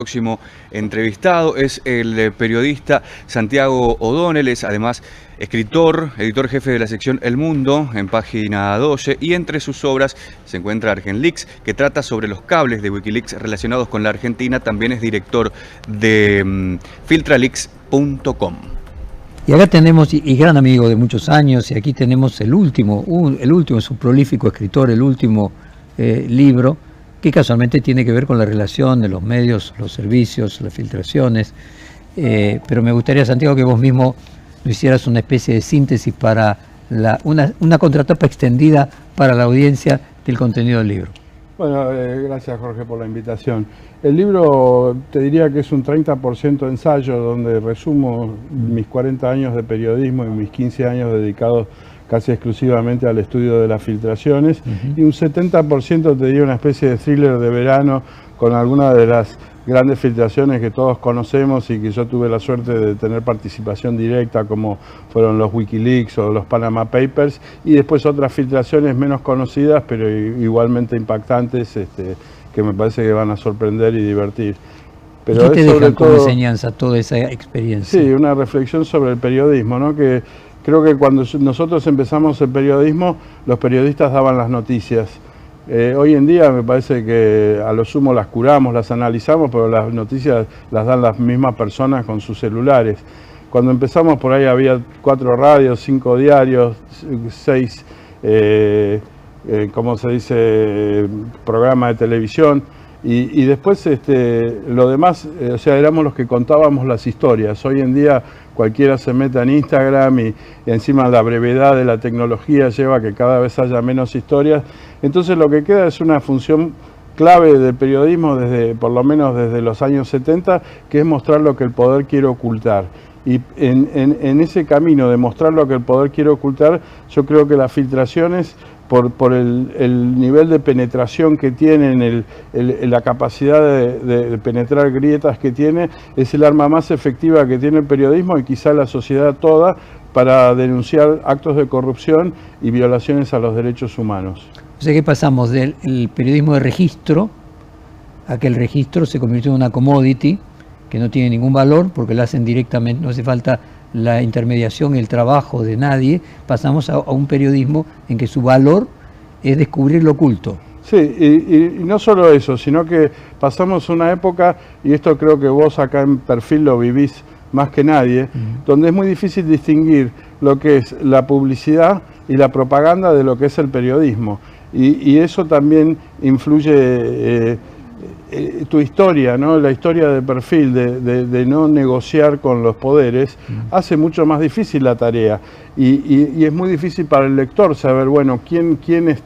Próximo entrevistado es el periodista Santiago O'Donnell, es además escritor, editor jefe de la sección El Mundo en Página 12, y entre sus obras se encuentra ArgenLeaks, que trata sobre los cables de Wikileaks relacionados con la Argentina. También es director de filtraleaks.com. Y acá tenemos, y gran amigo de muchos años, y aquí tenemos el último, su prolífico escritor, el último libro, que casualmente tiene que ver con la relación de los medios, los servicios, las filtraciones. Pero me gustaría, Santiago, que vos mismo lo hicieras una especie de síntesis para una contratapa extendida para la audiencia del contenido del libro. Bueno, gracias Jorge por la invitación. El libro te diría que es un 30% ensayo, donde resumo mis 40 años de periodismo y mis 15 años dedicados casi exclusivamente al estudio de las filtraciones, y un 70% te diría una especie de thriller de verano con algunas de las grandes filtraciones que todos conocemos y que yo tuve la suerte de tener participación directa, como fueron los Wikileaks o los Panama Papers, y después otras filtraciones menos conocidas pero igualmente impactantes, que me parece que van a sorprender y divertir. Pero ¿qué te deja como enseñanza toda esa experiencia? Sí, una reflexión sobre el periodismo, ¿no? Que creo que cuando nosotros empezamos el periodismo, los periodistas daban las noticias. Hoy en día me parece que a lo sumo las curamos, las analizamos, pero las noticias las dan las mismas personas con sus celulares. Cuando empezamos por ahí había 4 radios, 5 diarios, 6, ¿cómo se dice?, programas de televisión. Y después lo demás, o sea, éramos los que contábamos las historias. Hoy en día cualquiera se mete en Instagram y encima la brevedad de la tecnología lleva a que cada vez haya menos historias. Entonces lo que queda es una función clave del periodismo, por lo menos desde los años 70, que es mostrar lo que el poder quiere ocultar. Y en ese camino de mostrar lo que el poder quiere ocultar, yo creo que las filtraciones, por el nivel de penetración que tienen, la capacidad de penetrar grietas que tiene, es el arma más efectiva que tiene el periodismo y quizá la sociedad toda para denunciar actos de corrupción y violaciones a los derechos humanos. O sea que pasamos del periodismo de registro a que el registro se convirtió en una commodity que no tiene ningún valor porque lo hacen directamente, no hace falta la intermediación, el trabajo de nadie. Pasamos a un periodismo en que su valor es descubrir lo oculto. Sí, y no solo eso, sino que pasamos una época, y esto creo que vos acá en Perfil lo vivís más que nadie, donde es muy difícil distinguir lo que es la publicidad y la propaganda de lo que es el periodismo. Y eso también influye tu historia, ¿no? La historia de Perfil, de no negociar con los poderes, hace mucho más difícil la tarea. Y es muy difícil para el lector saber, bueno, quién tiene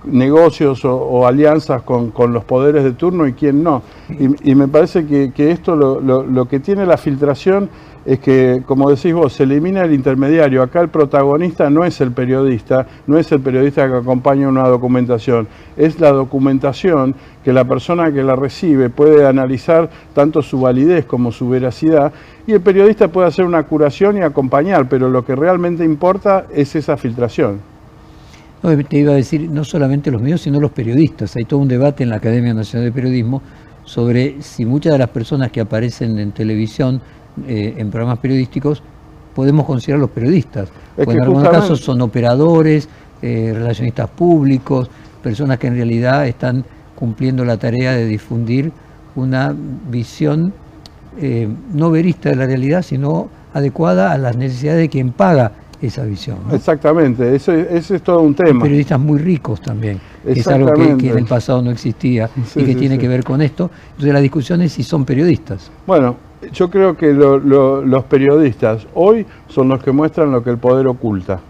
negocios o alianzas con los poderes de turno y quién no. Y me parece que esto lo que tiene la filtración es que, como decís vos, se elimina el intermediario. Acá el protagonista no es el periodista, no es el periodista que acompaña una documentación, es la documentación que la persona que la recibe puede analizar tanto su validez como su veracidad, y el periodista puede hacer una curación y acompañar, pero lo que realmente importa es esa filtración. No, te iba a decir, no solamente los medios, sino los periodistas. Hay todo un debate en la Academia Nacional de Periodismo sobre si muchas de las personas que aparecen en televisión, en programas periodísticos, podemos considerarlos periodistas. Porque en algunos casos son operadores, relacionistas públicos, personas que en realidad están cumpliendo la tarea de difundir una visión no verista de la realidad, sino adecuada a las necesidades de quien paga esa visión, ¿no? Exactamente, ese es todo un tema. Hay periodistas muy ricos también, que es algo que en el pasado no existía, y que tiene que ver con esto. Entonces la discusión es si son periodistas. Bueno, yo creo que los periodistas hoy son los que muestran lo que el poder oculta.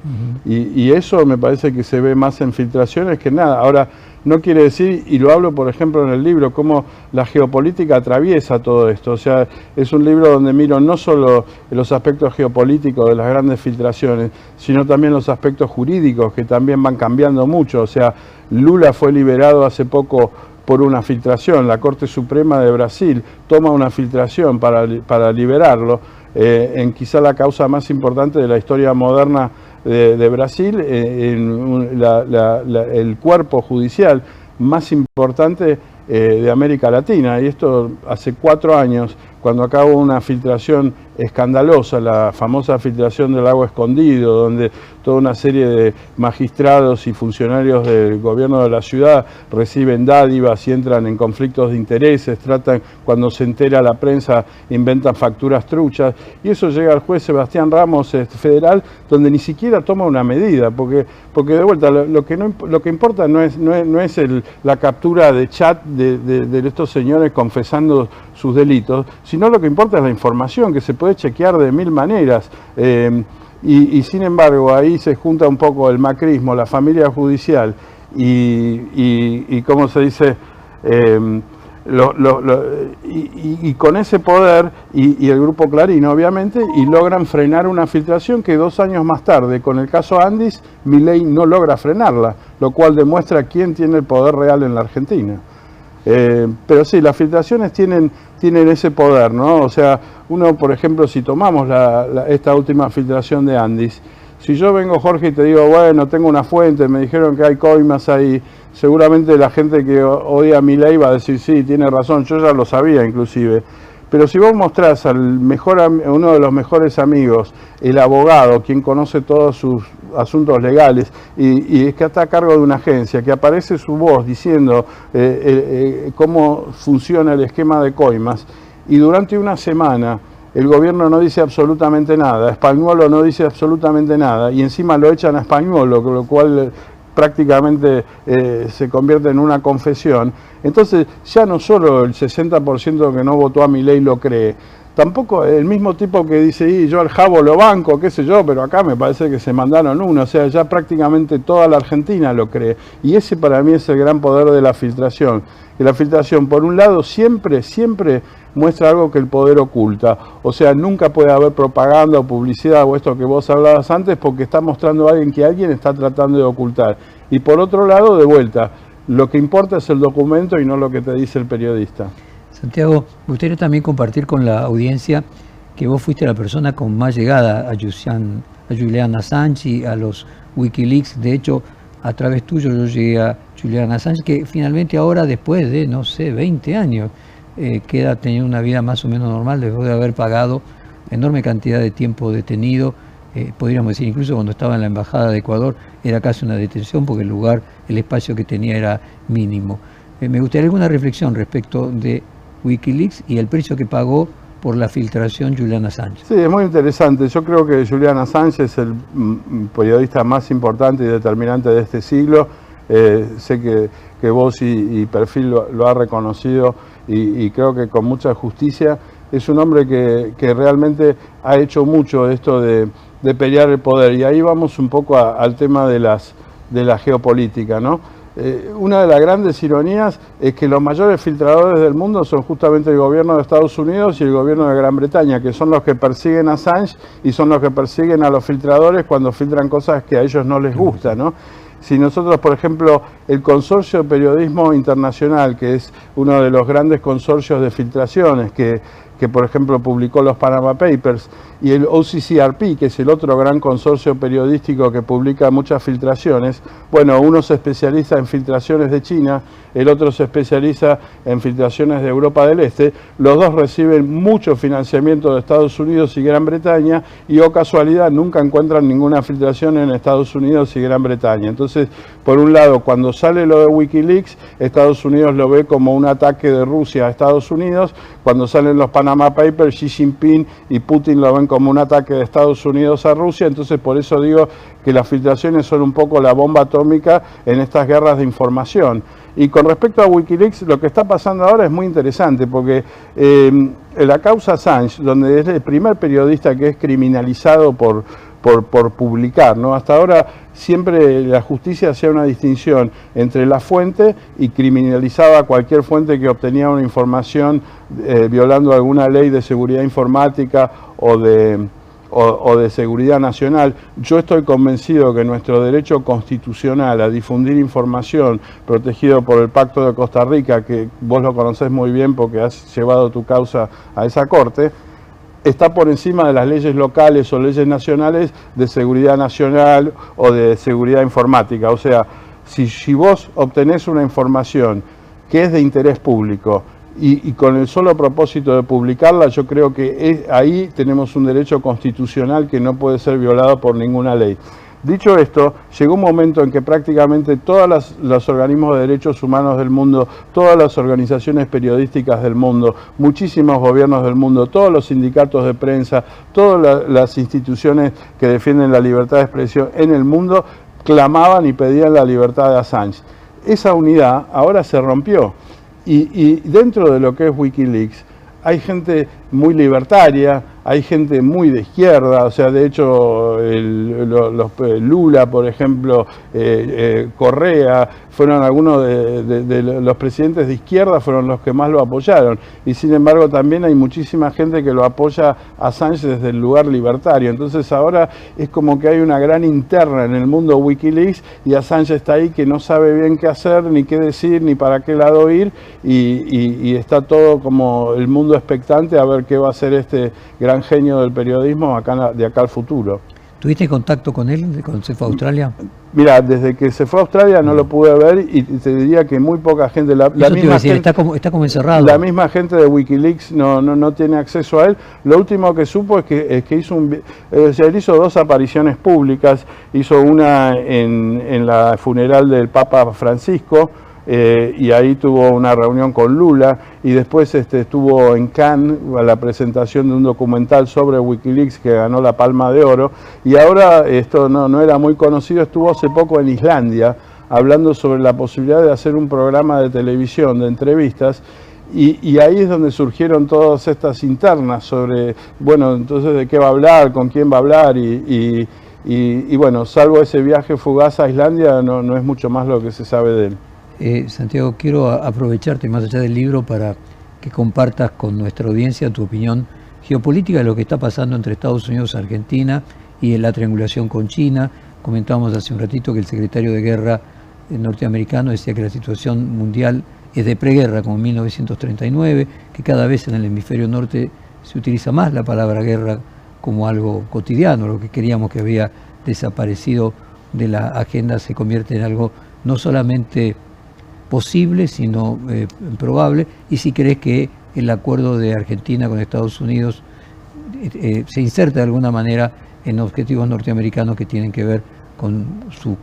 Y eso me parece que se ve más en filtraciones que nada. Ahora, no quiere decir, y lo hablo por ejemplo en el libro, cómo la geopolítica atraviesa todo esto. O sea, es un libro donde miro no solo los aspectos geopolíticos de las grandes filtraciones, sino también los aspectos jurídicos, que también van cambiando mucho. O sea, Lula fue liberado hace poco por una filtración. La Corte Suprema de Brasil toma una filtración para liberarlo, en quizá la causa más importante de la historia moderna de Brasil. El cuerpo judicial más importante de América Latina. Y esto hace 4 años, cuando acá hubo una filtración escandalosa, la famosa filtración del Lago Escondido, donde toda una serie de magistrados y funcionarios del gobierno de la ciudad reciben dádivas y entran en conflictos de intereses, cuando se entera la prensa, inventan facturas truchas, y eso llega al juez Sebastián Ramos federal, donde ni siquiera toma una medida, porque de vuelta lo que importa no es la captura de chat de estos señores confesando sus delitos, sino lo que importa es la información, que se puede chequear de 1000 maneras. Y sin embargo, ahí se junta un poco el macrismo, la familia judicial y ¿cómo se dice? Y con ese poder y el grupo Clarín, obviamente, y logran frenar una filtración que 2 años más tarde, con el caso Andis, Milei no logra frenarla, lo cual demuestra quién tiene el poder real en la Argentina. Pero sí, las filtraciones tienen ese poder, ¿no? O sea, uno, por ejemplo, si tomamos esta última filtración de Andis, si yo vengo, Jorge, y te digo, bueno, tengo una fuente, me dijeron que hay coimas ahí, seguramente la gente que odia a Milei va a decir, sí, tiene razón, yo ya lo sabía inclusive. Pero si vos mostrás uno de los mejores amigos, el abogado, quien conoce todos sus asuntos legales y es que está a cargo de una agencia, que aparece su voz diciendo cómo funciona el esquema de coimas, y durante una semana el gobierno no dice absolutamente nada, Spagnuolo no dice absolutamente nada, y encima lo echan a Spagnuolo, con lo cual prácticamente se convierte en una confesión. Entonces ya no solo el 60% que no votó a Milei lo cree, tampoco el mismo tipo que dice, y yo al Jabo lo banco, qué sé yo, pero acá me parece que se mandaron uno, o sea, ya prácticamente toda la Argentina lo cree. Y ese para mí es el gran poder de la filtración, que la filtración por un lado siempre muestra algo que el poder oculta, o sea, nunca puede haber propaganda o publicidad o esto que vos hablabas antes, porque está mostrando a alguien que alguien está tratando de ocultar. Y por otro lado, de vuelta, lo que importa es el documento y no lo que te dice el periodista. Santiago, me gustaría también compartir con la audiencia que vos fuiste la persona con más llegada a Julian Assange y a los Wikileaks. De hecho, a través tuyo yo llegué a Julian Assange, que finalmente ahora, después de, no sé, 20 años, queda teniendo una vida más o menos normal después de haber pagado enorme cantidad de tiempo detenido. Podríamos decir, incluso cuando estaba en la Embajada de Ecuador, era casi una detención porque el espacio que tenía era mínimo. Me gustaría alguna reflexión respecto de Wikileaks y el precio que pagó por la filtración Julian Assange. Sí, es muy interesante. Yo creo que Julian Assange es el periodista más importante y determinante de este siglo. Sé que vos y Perfil lo ha reconocido y creo que con mucha justicia. Es un hombre que realmente ha hecho mucho esto de pelear el poder. Y ahí vamos un poco al tema de la geopolítica, ¿no? Una de las grandes ironías es que los mayores filtradores del mundo son justamente el gobierno de Estados Unidos y el gobierno de Gran Bretaña, que son los que persiguen a Assange y son los que persiguen a los filtradores cuando filtran cosas que a ellos no les gusta, ¿no? Si nosotros, por ejemplo, el Consorcio de Periodismo Internacional, que es uno de los grandes consorcios de filtraciones que por ejemplo publicó los Panama Papers, y el OCCRP, que es el otro gran consorcio periodístico que publica muchas filtraciones, bueno, uno se especializa en filtraciones de China, el otro se especializa en filtraciones de Europa del Este, los dos reciben mucho financiamiento de Estados Unidos y Gran Bretaña, y oh casualidad nunca encuentran ninguna filtración en Estados Unidos y Gran Bretaña. Entonces, por un lado, cuando sale lo de Wikileaks, Estados Unidos lo ve como un ataque de Rusia a Estados Unidos, cuando salen los Panama Papers, Xi Jinping y Putin lo ven como un ataque de Estados Unidos a Rusia. Entonces, por eso digo que las filtraciones son un poco la bomba atómica en estas guerras de información. Y con respecto a Wikileaks, lo que está pasando ahora es muy interesante, porque la causa Assange, donde es el primer periodista que es criminalizado por publicar, ¿no? Hasta ahora siempre la justicia hacía una distinción entre la fuente y criminalizaba cualquier fuente que obtenía una información violando alguna ley de seguridad informática o de seguridad nacional. Yo estoy convencido que nuestro derecho constitucional a difundir información protegido por el Pacto de Costa Rica, que vos lo conocés muy bien porque has llevado tu causa a esa corte, está por encima de las leyes locales o leyes nacionales de seguridad nacional o de seguridad informática. O sea, si vos obtenés una información que es de interés público y con el solo propósito de publicarla, yo creo que ahí tenemos un derecho constitucional que no puede ser violado por ninguna ley. Dicho esto, llegó un momento en que prácticamente todos los organismos de derechos humanos del mundo, todas las organizaciones periodísticas del mundo, muchísimos gobiernos del mundo, todos los sindicatos de prensa, todas las instituciones que defienden la libertad de expresión en el mundo, clamaban y pedían la libertad de Assange. Esa unidad ahora se rompió y dentro de lo que es Wikileaks hay gente muy libertaria, hay gente muy de izquierda, o sea, de hecho Lula, por ejemplo, Correa, fueron algunos de los presidentes de izquierda, fueron los que más lo apoyaron. Y sin embargo también hay muchísima gente que lo apoya a Assange desde el lugar libertario. Entonces ahora es como que hay una gran interna en el mundo Wikileaks y Assange está ahí que no sabe bien qué hacer, ni qué decir, ni para qué lado ir, y está todo como el mundo expectante a ver qué va a hacer este gran genio del periodismo de acá al futuro. ¿Tuviste contacto con él cuando se fue a Australia? Mira, desde que se fue a Australia no lo pude ver y te diría que muy poca gente, la misma gente, está como encerrado. La misma gente de Wikileaks no tiene acceso a él. Lo último que supo es que él hizo 2 apariciones públicas, hizo una en la funeral del Papa Francisco, y ahí tuvo una reunión con Lula, y después estuvo en Cannes a la presentación de un documental sobre Wikileaks que ganó la Palma de Oro, y ahora esto no era muy conocido, estuvo hace poco en Islandia hablando sobre la posibilidad de hacer un programa de televisión, de entrevistas, y ahí es donde surgieron todas estas internas sobre, bueno, entonces de qué va a hablar, con quién va a hablar, y bueno, salvo ese viaje fugaz a Islandia, no es mucho más lo que se sabe de él. Santiago, quiero aprovecharte más allá del libro para que compartas con nuestra audiencia tu opinión geopolítica de lo que está pasando entre Estados Unidos y Argentina y en la triangulación con China. Comentábamos hace un ratito que el secretario de Guerra norteamericano decía que la situación mundial es de preguerra, como en 1939, que cada vez en el hemisferio norte se utiliza más la palabra guerra como algo cotidiano, lo que queríamos que había desaparecido de la agenda se convierte en algo no solamente posible, sino probable, y si crees que el acuerdo de Argentina con Estados Unidos se inserta de alguna manera en objetivos norteamericanos que tienen que ver con su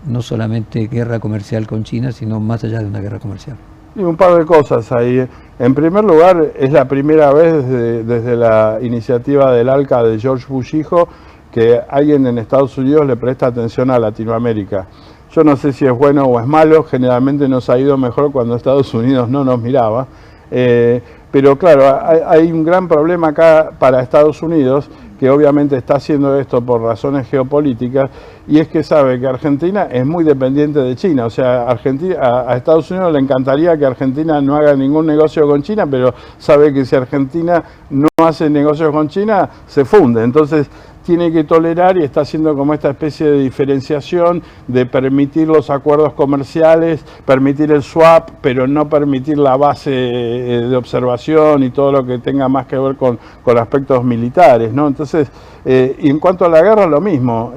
no solamente guerra comercial con China, sino más allá de una guerra comercial. Y un par de cosas ahí. En primer lugar, es la primera vez desde la iniciativa del ALCA de George Bush hijo que alguien en Estados Unidos le presta atención a Latinoamérica. Yo no sé si es bueno o es malo, generalmente nos ha ido mejor cuando Estados Unidos no nos miraba, pero claro, hay un gran problema acá para Estados Unidos, que obviamente está haciendo esto por razones geopolíticas, y es que sabe que Argentina es muy dependiente de China. O sea, a Estados Unidos le encantaría que Argentina no haga ningún negocio con China, pero sabe que si Argentina no hace negocios con China, se funde. Entonces tiene que tolerar y está haciendo como esta especie de diferenciación de permitir los acuerdos comerciales, permitir el swap, pero no permitir la base de observación y todo lo que tenga más que ver con aspectos militares, ¿no? Entonces, y en cuanto a la guerra, lo mismo.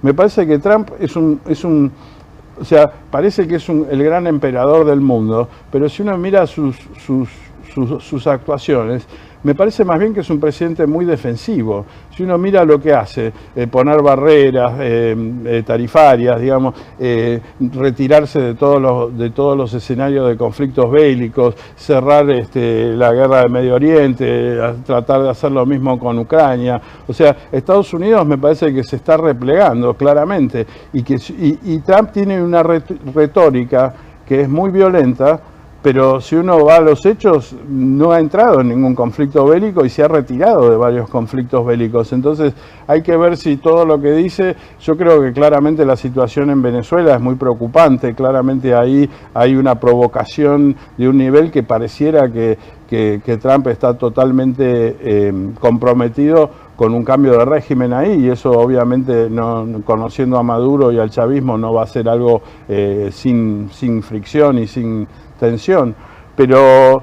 Me parece que Trump o sea, parece que es el gran emperador del mundo, pero si uno mira sus actuaciones, me parece más bien que es un presidente muy defensivo. Si uno mira lo que hace, poner barreras tarifarias, digamos, retirarse de todos los escenarios de conflictos bélicos, cerrar la guerra del Medio Oriente, tratar de hacer lo mismo con Ucrania. O sea, Estados Unidos me parece que se está replegando claramente, y Trump tiene una retórica que es muy violenta, pero si uno va a los hechos, no ha entrado en ningún conflicto bélico y se ha retirado de varios conflictos bélicos. Entonces hay que ver si todo lo que dice, yo creo que claramente la situación en Venezuela es muy preocupante, claramente ahí hay una provocación de un nivel que pareciera que Trump está totalmente comprometido con un cambio de régimen ahí, y eso obviamente, conociendo a Maduro y al chavismo, no va a ser algo sin fricción y sin tensión. Pero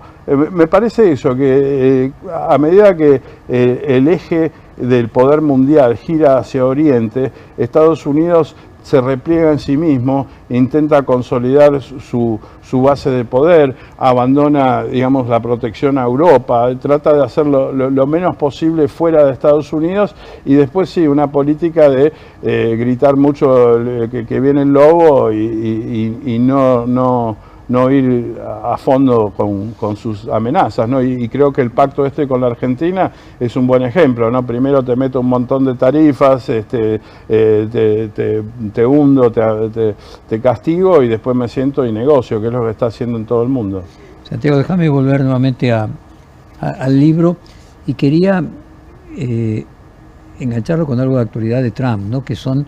me parece eso, que a medida que el eje del poder mundial gira hacia Oriente, Estados Unidos se repliega en sí mismo, intenta consolidar su base de poder, abandona, digamos, la protección a Europa, trata de hacerlo lo menos posible fuera de Estados Unidos, y después sí, una política de gritar mucho que viene el lobo y no ir a fondo con sus amenazas, ¿no? Y creo que el pacto este con la Argentina es un buen ejemplo, ¿no? Primero te meto un montón de tarifas, te hundo, te castigo, y después me siento y negocio, que es lo que está haciendo en todo el mundo. Santiago, déjame volver nuevamente al libro, y quería engancharlo con algo de actualidad de Trump, ¿no? Que son,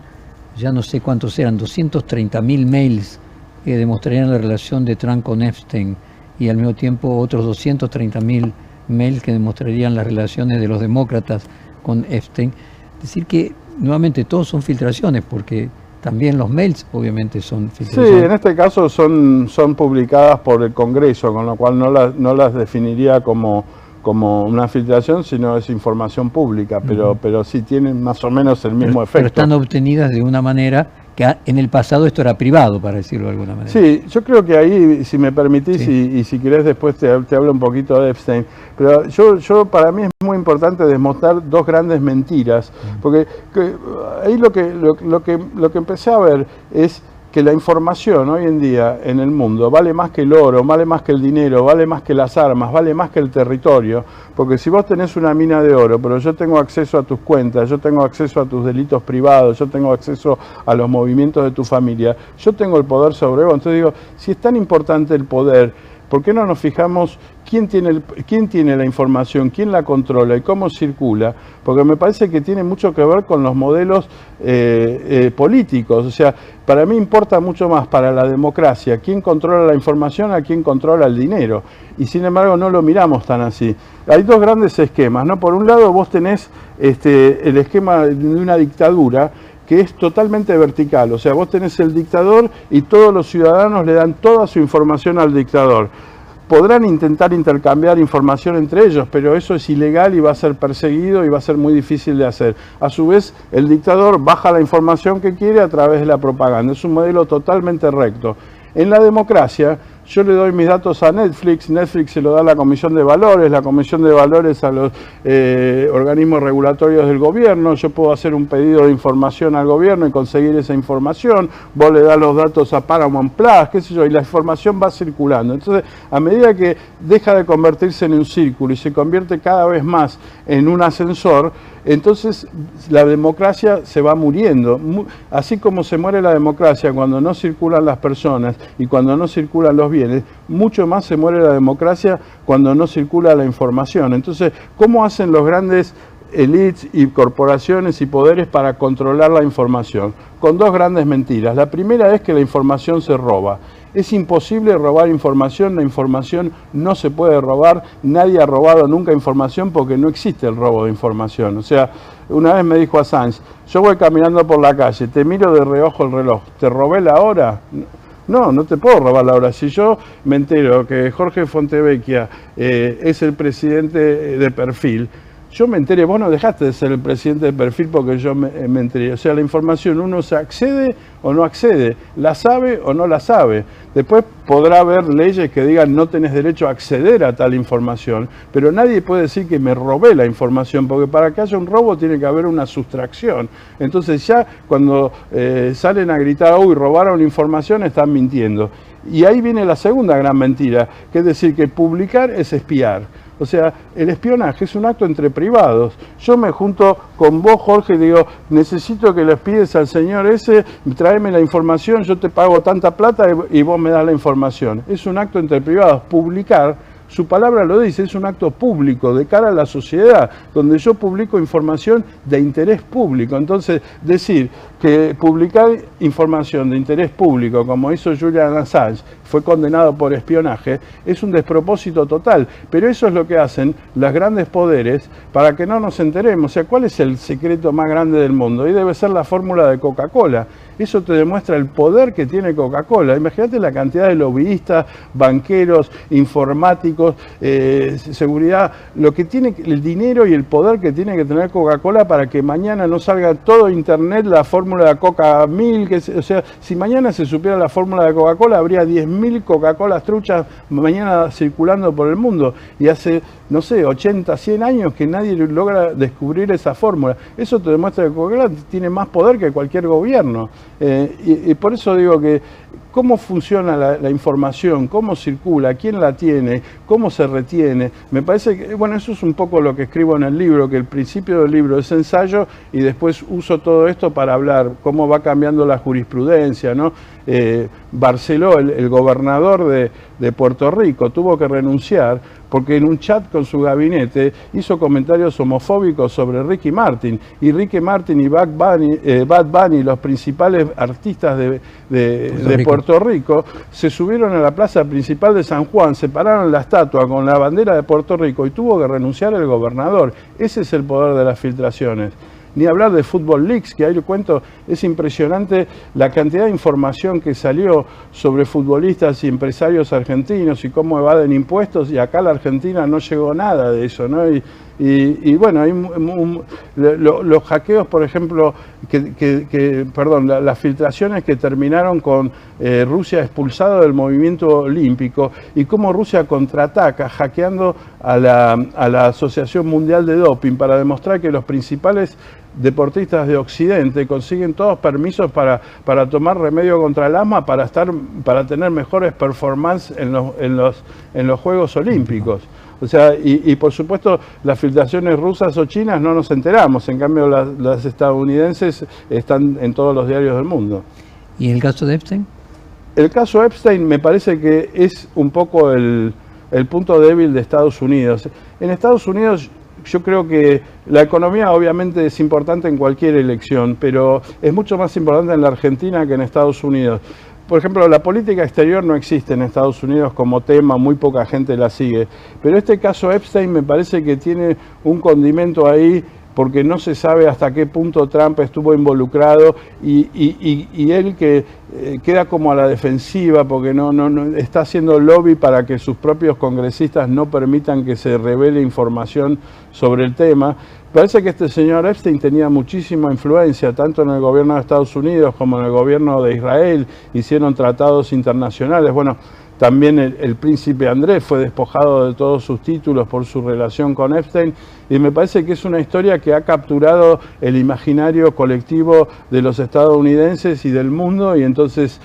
ya no sé cuántos eran, 230.000 mails que demostrarían la relación de Trump con Epstein, y al mismo tiempo otros 230.000 mails que demostrarían las relaciones de los demócratas con Epstein. Es decir que, nuevamente, todos son filtraciones, porque también los mails obviamente son filtraciones. Sí, en este caso son publicadas por el Congreso, con lo cual no las definiría como una filtración, sino es información pública, pero sí tienen más o menos el mismo efecto. Pero están obtenidas de una manera que en el pasado esto era privado, para decirlo de alguna manera. Sí, yo creo que ahí, si me permitís, sí, y si querés después te hablo un poquito de Epstein, pero yo para mí es muy importante demostrar dos grandes mentiras, porque ahí lo que empecé a ver es que la información hoy en día en el mundo vale más que el oro, vale más que el dinero, vale más que las armas, vale más que el territorio, porque si vos tenés una mina de oro, pero yo tengo acceso a tus cuentas, yo tengo acceso a tus delitos privados, yo tengo acceso a los movimientos de tu familia, yo tengo el poder sobre vos. Entonces digo, si es tan importante el poder, ¿por qué no nos fijamos quién tiene la información, quién la controla y cómo circula? Porque me parece que tiene mucho que ver con los modelos políticos. O sea, para mí importa mucho más para la democracia quién controla la información a quién controla el dinero. Y sin embargo no lo miramos tan así. Hay dos grandes esquemas, ¿no? Por un lado vos tenés el esquema de una dictadura que es totalmente vertical, o sea, vos tenés el dictador y todos los ciudadanos le dan toda su información al dictador. Podrán intentar intercambiar información entre ellos, pero eso es ilegal y va a ser perseguido y va a ser muy difícil de hacer. A su vez, el dictador baja la información que quiere a través de la propaganda. Es un modelo totalmente recto. En la democracia, yo le doy mis datos a Netflix, Netflix se lo da a la Comisión de Valores a los organismos regulatorios del gobierno, yo puedo hacer un pedido de información al gobierno y conseguir esa información, vos le das los datos a Paramount Plus, qué sé yo, y la información va circulando. Entonces, a medida que deja de convertirse en un círculo y se convierte cada vez más en un ascensor, entonces la democracia se va muriendo. Así como se muere la democracia cuando no circulan las personas y cuando no circulan los bienes, mucho más se muere la democracia cuando no circula la información. Entonces, ¿cómo hacen los grandes élites y corporaciones y poderes para controlar la información? Con dos grandes mentiras. La primera es que la información se roba. Es imposible robar información, la información no se puede robar, nadie ha robado nunca información porque no existe el robo de información. O sea, una vez me dijo Assange, yo voy caminando por la calle, te miro de reojo el reloj, ¿te robé la hora? No, no te puedo robar la hora. Si yo me entero que Jorge Fontevecchia es el presidente de Perfil, yo me enteré, vos no dejaste de ser el presidente de Perfil porque yo me enteré. O sea, la información uno se accede o no accede, la sabe o no la sabe. Después podrá haber leyes que digan no tenés derecho a acceder a tal información, pero nadie puede decir que me robé la información, porque para que haya un robo tiene que haber una sustracción. Entonces ya cuando salen a gritar, uy, robaron información, están mintiendo. Y ahí viene la segunda gran mentira, que es decir que publicar es espiar. O sea, el espionaje es un acto entre privados. Yo me junto con vos, Jorge, y digo, necesito que le pides al señor ese, tráeme la información, yo te pago tanta plata y vos me das la información. Es un acto entre privados. Publicar, su palabra lo dice, es un acto público de cara a la sociedad, donde yo publico información de interés público. Entonces, decir que publicar información de interés público, como hizo Julian Assange, fue condenado por espionaje, es un despropósito total. Pero eso es lo que hacen los grandes poderes para que no nos enteremos. O sea, ¿cuál es el secreto más grande del mundo? Y debe ser la fórmula de Coca-Cola. Eso te demuestra el poder que tiene Coca-Cola. Imagínate la cantidad de lobbyistas, banqueros, informáticos, básicos, seguridad, lo que tiene el dinero y el poder que tiene que tener Coca-Cola para que mañana no salga todo internet la fórmula de Coca 1000, o sea, si mañana se supiera la fórmula de Coca-Cola, habría 10.000 Coca-Colas truchas mañana circulando por el mundo, y hace, no sé, 80, 100 años que nadie logra descubrir esa fórmula. Eso te demuestra que Coca-Cola tiene más poder que cualquier gobierno, y por eso digo que cómo funciona la información, cómo circula, quién la tiene, cómo se retiene. Me parece que, bueno, eso es un poco lo que escribo en el libro, que el principio del libro es ensayo y después uso todo esto para hablar cómo va cambiando la jurisprudencia, ¿no? Barceló, el gobernador de Puerto Rico, tuvo que renunciar porque en un chat con su gabinete hizo comentarios homofóbicos sobre Ricky Martin, y Ricky Martin y Bad Bunny, los principales artistas de Puerto Rico, se subieron a la plaza principal de San Juan, separaron la estatua con la bandera de Puerto Rico y tuvo que renunciar el gobernador. Ese es el poder de las filtraciones. Ni hablar de Football Leaks, que ahí le cuento, es impresionante la cantidad de información que salió sobre futbolistas y empresarios argentinos y cómo evaden impuestos, y acá la Argentina no llegó nada de eso, ¿no? Y bueno, hay los hackeos, por ejemplo, las filtraciones que terminaron con Rusia expulsado del movimiento olímpico, y cómo Rusia contraataca hackeando a la Asociación Mundial de Doping para demostrar que los principales deportistas de Occidente consiguen todos permisos para tomar remedio contra el asma para tener mejores performances en los Juegos Olímpicos. O sea, y por supuesto las filtraciones rusas o chinas no nos enteramos, en cambio las estadounidenses están en todos los diarios del mundo. ¿Y el caso de Epstein? El caso Epstein me parece que es un poco el punto débil de Estados Unidos. En Estados Unidos yo creo que la economía obviamente es importante en cualquier elección, pero es mucho más importante en la Argentina que en Estados Unidos. Por ejemplo, la política exterior no existe en Estados Unidos como tema, muy poca gente la sigue. Pero este caso Epstein me parece que tiene un condimento ahí, porque no se sabe hasta qué punto Trump estuvo involucrado, y él que queda como a la defensiva porque no está haciendo lobby para que sus propios congresistas no permitan que se revele información sobre el tema. Parece que este señor Epstein tenía muchísima influencia, tanto en el gobierno de Estados Unidos como en el gobierno de Israel, hicieron tratados internacionales. Bueno, también el príncipe Andrés fue despojado de todos sus títulos por su relación con Epstein, y me parece que es una historia que ha capturado el imaginario colectivo de los estadounidenses y del mundo, y entonces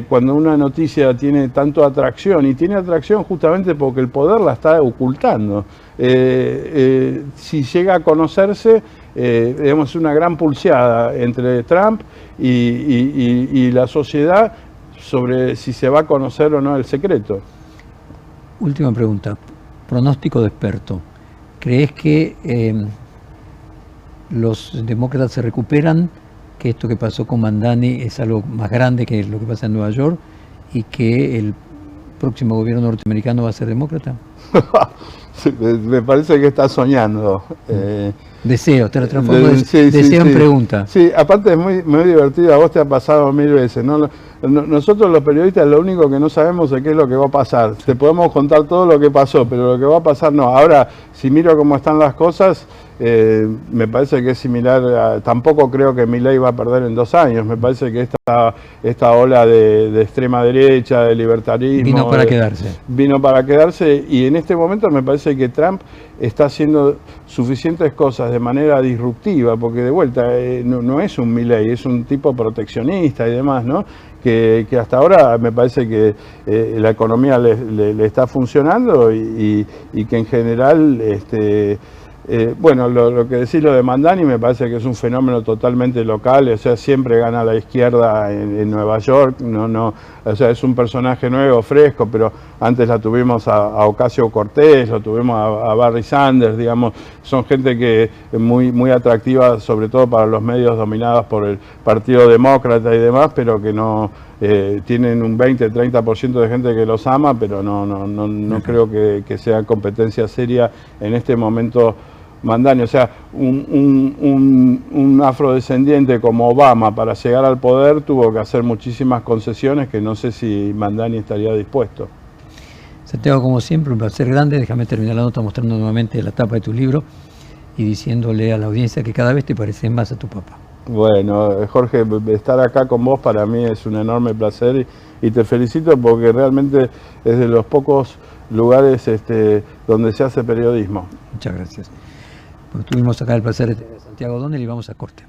cuando una noticia tiene tanto atracción, y tiene atracción justamente porque el poder la está ocultando, si llega a conocerse, digamos, una gran pulseada entre Trump y la sociedad sobre si se va a conocer o no el secreto. Última pregunta, pronóstico de experto. ¿Crees que los demócratas se recuperan, que esto que pasó con Mamdani es algo más grande que lo que pasa en Nueva York, y que el próximo gobierno norteamericano va a ser demócrata? Me parece que está soñando. Deseo, te lo transformo deseo en pregunta. Sí, aparte es muy divertido, a vos te ha pasado 1000 veces, ¿no? Nosotros los periodistas lo único que no sabemos es qué es lo que va a pasar. Te podemos contar todo lo que pasó, pero lo que va a pasar no. Ahora, si miro cómo están las cosas, me parece que es similar, tampoco creo que Milei va a perder en 2 años. Me parece que esta ola de extrema derecha, de libertarismo... Vino para quedarse. Vino para quedarse, y en este momento me parece que Trump está haciendo suficientes cosas de manera disruptiva, porque de vuelta no es un Milei, es un tipo proteccionista y demás, ¿no? Que hasta ahora me parece que la economía le está funcionando, y que en general, bueno, lo que decís lo de Mamdani me parece que es un fenómeno totalmente local, o sea, siempre gana la izquierda en Nueva York, o sea, es un personaje nuevo, fresco, pero antes la tuvimos a Ocasio-Cortez, lo tuvimos a Barry Sanders, digamos, son gente que muy atractiva, sobre todo para los medios dominados por el Partido Demócrata y demás, pero que no tienen un 20-30% de gente que los ama, pero no creo que sea competencia seria en este momento Mamdani. O sea, un afrodescendiente como Obama, para llegar al poder tuvo que hacer muchísimas concesiones que no sé si Mamdani estaría dispuesto. Santiago, como siempre, un placer grande. Déjame terminar la nota mostrando nuevamente la tapa de tu libro y diciéndole a la audiencia que cada vez te pareces más a tu papá. Bueno, Jorge, estar acá con vos para mí es un enorme placer y te felicito porque realmente es de los pocos lugares donde se hace periodismo. Muchas gracias. Pues tuvimos acá el placer de tener a Santiago O'Donnell y vamos a corte.